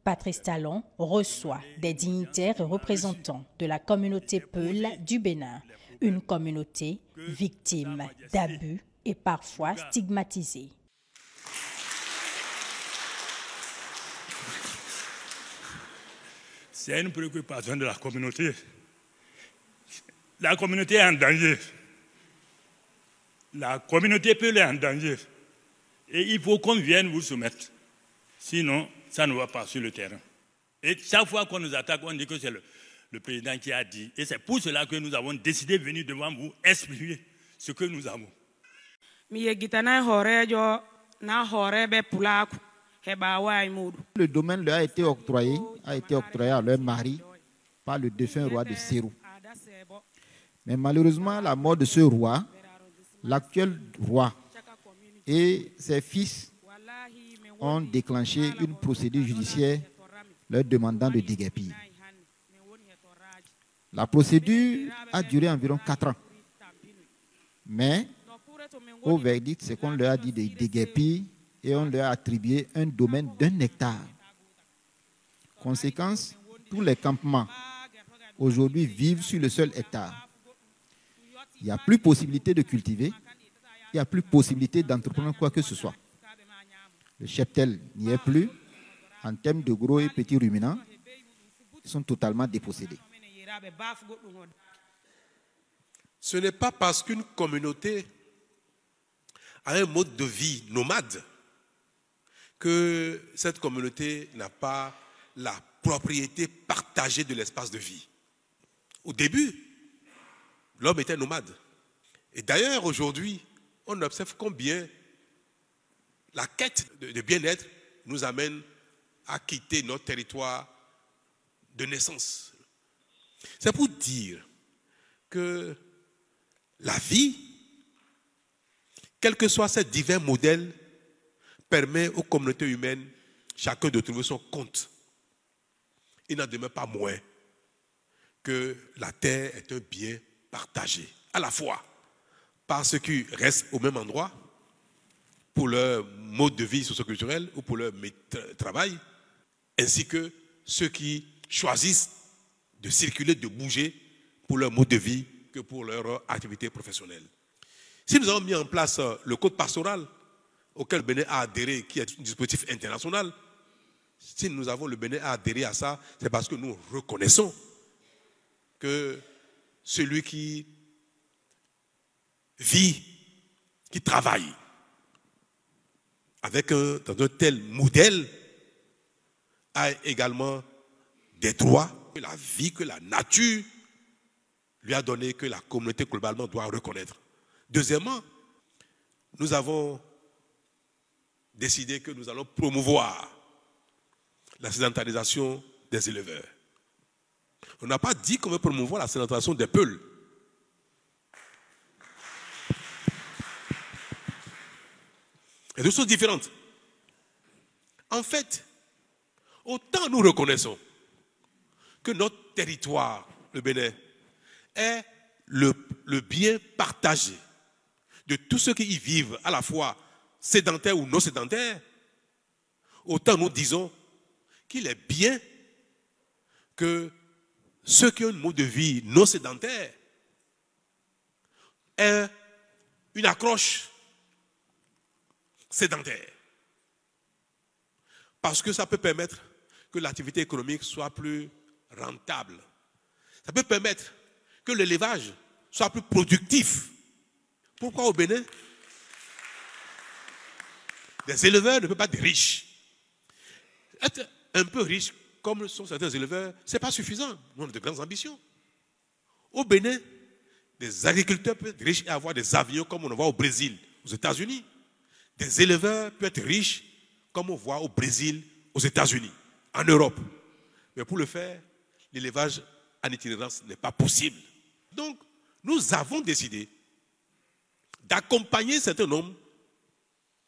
Patrice Talon reçoit des dignitaires et représentants de la communauté Peul du Bénin, une communauté victime d'abus et parfois stigmatisée. C'est une préoccupation de la communauté. La communauté est en danger. La communauté Peul est en danger. Et il faut qu'on vienne vous soumettre. Sinon, ça ne va pas sur le terrain. Et chaque fois qu'on nous attaque, on dit que c'est le président qui a dit. Et c'est pour cela que nous avons décidé de venir devant vous expliquer ce que nous avons. Le domaine leur a été octroyé à leur mari par le défunt roi de Sérou. Mais malheureusement, la mort de ce roi, l'actuel roi et ses fils ont déclenché une procédure judiciaire leur demandant de déguerpir. La procédure a duré environ 4 ans. Mais au verdict, c'est qu'on leur a dit de déguerpir et on leur a attribué un domaine d'1 hectare. Conséquence, tous les campements aujourd'hui vivent sur le seul hectare. Il n'y a plus possibilité de cultiver, il n'y a plus possibilité d'entreprendre quoi que ce soit. Le cheptel n'y est plus. En termes de gros et petits ruminants, ils sont totalement dépossédés. Ce n'est pas parce qu'une communauté a un mode de vie nomade que cette communauté n'a pas la propriété partagée de l'espace de vie. Au début, l'homme était nomade. Et d'ailleurs, aujourd'hui, on observe combien la quête de bien-être nous amène à quitter notre territoire de naissance. C'est pour dire que la vie, quels que soient ces divers modèles, permet aux communautés humaines, chacun de trouver son compte. Il n'en demeure pas moins que la terre est un bien partagé, à la fois par ceux qui restent au même endroit, pour leur mode de vie socioculturel ou pour leur travail, ainsi que ceux qui choisissent de circuler, de bouger pour leur mode de vie que pour leur activité professionnelle. Si nous avons mis en place le code pastoral auquel le Bénin a adhéré, qui est un dispositif international, si nous avons le Bénin à adhérer à ça, c'est parce que nous reconnaissons que celui qui vit, qui travaille, dans un tel modèle, a également des droits que la vie, que la nature lui a donné, que la communauté globalement doit reconnaître. Deuxièmement, nous avons décidé que nous allons promouvoir la sédentarisation des éleveurs. On n'a pas dit qu'on veut promouvoir la sédentarisation des Peuls. Il y a deux choses différentes. En fait, autant nous reconnaissons que notre territoire, le Bénin, est le bien partagé de tous ceux qui y vivent, à la fois sédentaires ou non sédentaires, autant nous disons qu'il est bien que ceux qui ont un mode de vie non sédentaire aient une accroche sédentaire. Parce que ça peut permettre que l'activité économique soit plus rentable. Ça peut permettre que l'élevage soit plus productif. Pourquoi au Bénin, les éleveurs ne peuvent pas être riches? Être un peu riche, comme sont certains éleveurs, ce n'est pas suffisant. Nous avons de grandes ambitions. Au Bénin, des agriculteurs peuvent être riches et avoir des avions comme on le voit au Brésil, aux États-Unis. Des éleveurs peuvent être riches comme on voit au Brésil, aux États-Unis, en Europe. Mais pour le faire, l'élevage en itinérance n'est pas possible. Donc, nous avons décidé d'accompagner certains hommes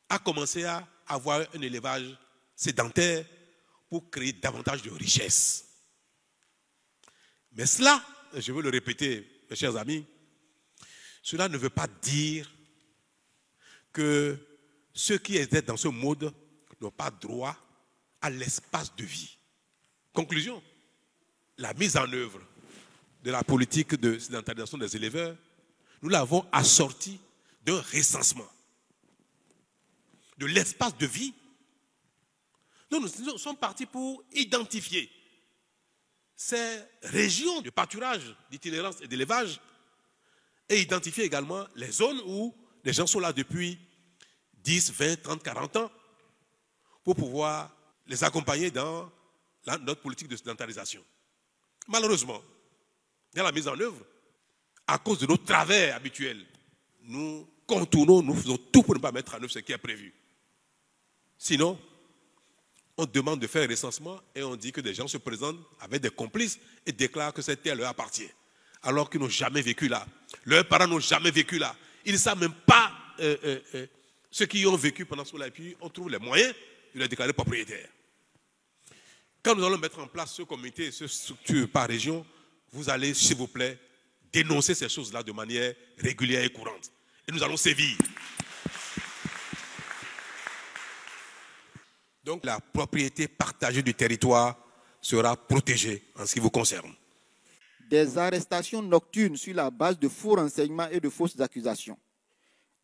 à commencer à avoir un élevage sédentaire pour créer davantage de richesses. Mais cela, je veux le répéter, mes chers amis, cela ne veut pas dire que ceux qui étaient dans ce mode n'ont pas droit à l'espace de vie. Conclusion, la mise en œuvre de la politique de sédentarisation des éleveurs, nous l'avons assortie d'un recensement de l'espace de vie. Nous sommes partis pour identifier ces régions de pâturage, d'itinérance et d'élevage et identifier également les zones où les gens sont là depuis 10, 20, 30, 40 ans pour pouvoir les accompagner dans notre politique de sédentarisation. Malheureusement, dans la mise en œuvre, à cause de nos travers habituels, nous contournons, nous faisons tout pour ne pas mettre en œuvre ce qui est prévu. Sinon, on demande de faire un recensement et on dit que des gens se présentent avec des complices et déclarent que cette terre leur appartient, alors qu'ils n'ont jamais vécu là. Leurs parents n'ont jamais vécu là. Ils ne savent même pas ceux qui y ont vécu pendant ce temps-là. Et puis, on trouve les moyens de les déclarer propriétaires. Quand nous allons mettre en place ce comité, ce structure par région, vous allez, s'il vous plaît, dénoncer ces choses-là de manière régulière et courante. Et nous allons sévir. Donc la propriété partagée du territoire sera protégée en ce qui vous concerne. Des arrestations nocturnes sur la base de faux renseignements et de fausses accusations.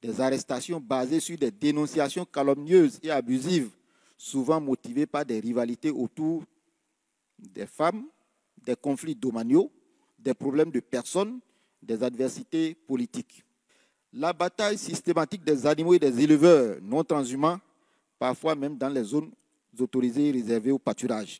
Des arrestations basées sur des dénonciations calomnieuses et abusives, souvent motivées par des rivalités autour des femmes, des conflits domaniaux, des problèmes de personnes, des adversités politiques. La bataille systématique des animaux et des éleveurs non transhumants, parfois même dans les zones autorisées et réservées au pâturage.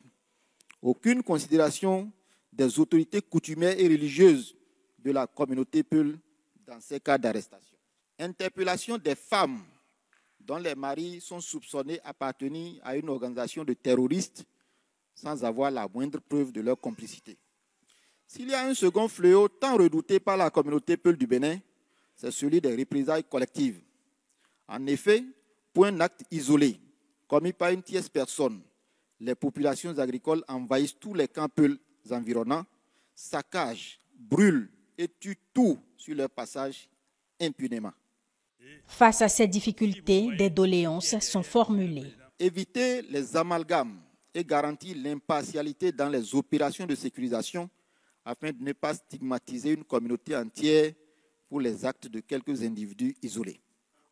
Aucune considération des autorités coutumières et religieuses de la communauté Peul dans ces cas d'arrestation. Interpellation des femmes dont les maris sont soupçonnés appartenir à une organisation de terroristes sans avoir la moindre preuve de leur complicité. S'il y a un second fléau tant redouté par la communauté Peul du Bénin, c'est celui des représailles collectives. En effet, pour un acte isolé, commis par une tierce personne, les populations agricoles envahissent tous les camps Peul environnants, saccagent, brûlent et tuent tout sur leur passage impunément. Face à ces difficultés, des doléances sont formulées. Éviter les amalgames et garantir l'impartialité dans les opérations de sécurisation afin de ne pas stigmatiser une communauté entière pour les actes de quelques individus isolés.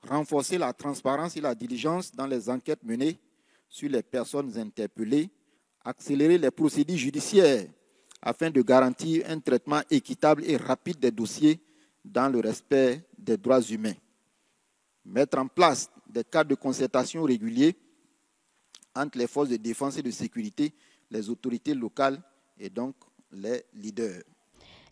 Renforcer la transparence et la diligence dans les enquêtes menées sur les personnes interpellées, accélérer les procédures judiciaires afin de garantir un traitement équitable et rapide des dossiers dans le respect des droits humains. Mettre en place des cadres de concertation réguliers entre les forces de défense et de sécurité, les autorités locales et donc les leaders.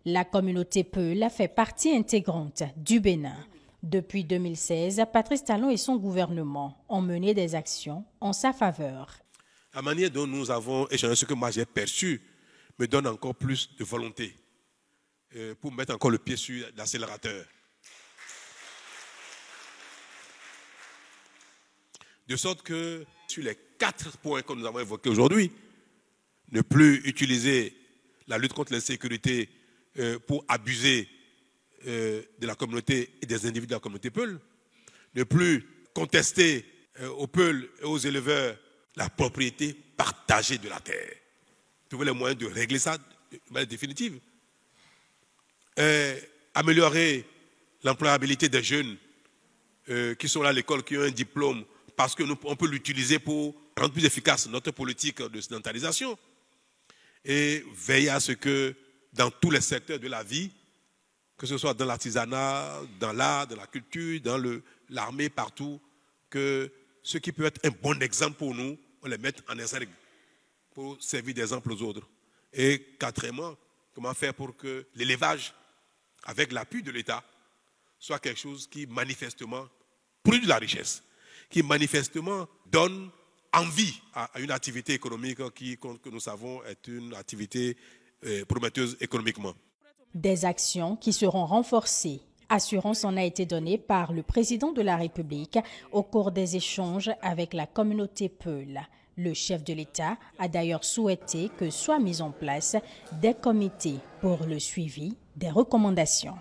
La communauté Peul fait partie intégrante du Bénin. Depuis 2016, Patrice Talon et son gouvernement ont mené des actions en sa faveur. La manière dont nous avons échangé ce que moi j'ai perçu me donne encore plus de volonté pour mettre encore le pied sur l'accélérateur. De sorte que sur les 4 points que nous avons évoqués aujourd'hui, ne plus utiliser la lutte contre l'insécurité pour abuser de la communauté et des individus de la communauté Peul, ne plus contester aux Peul et aux éleveurs la propriété partagée de la terre. Trouver les moyens de régler ça de manière définitive. Améliorer l'employabilité des jeunes qui sont là à l'école, qui ont un diplôme, parce qu'on peut l'utiliser pour rendre plus efficace notre politique de sédentarisation. Et veiller à ce que dans tous les secteurs de la vie, que ce soit dans l'artisanat, dans l'art, dans la culture, dans l'armée, partout, que ce qui peut être un bon exemple pour nous, on les mette en exergue pour servir d'exemple aux autres. Et quatrièmement, comment faire pour que l'élevage, avec l'appui de l'État, soit quelque chose qui manifestement produit de la richesse, qui manifestement donne envie à une activité économique que nous savons est une activité prometteuse économiquement. Des actions qui seront renforcées. Assurance en a été donnée par le président de la République au cours des échanges avec la communauté Peul. Le chef de l'État a d'ailleurs souhaité que soient mis en place des comités pour le suivi des recommandations.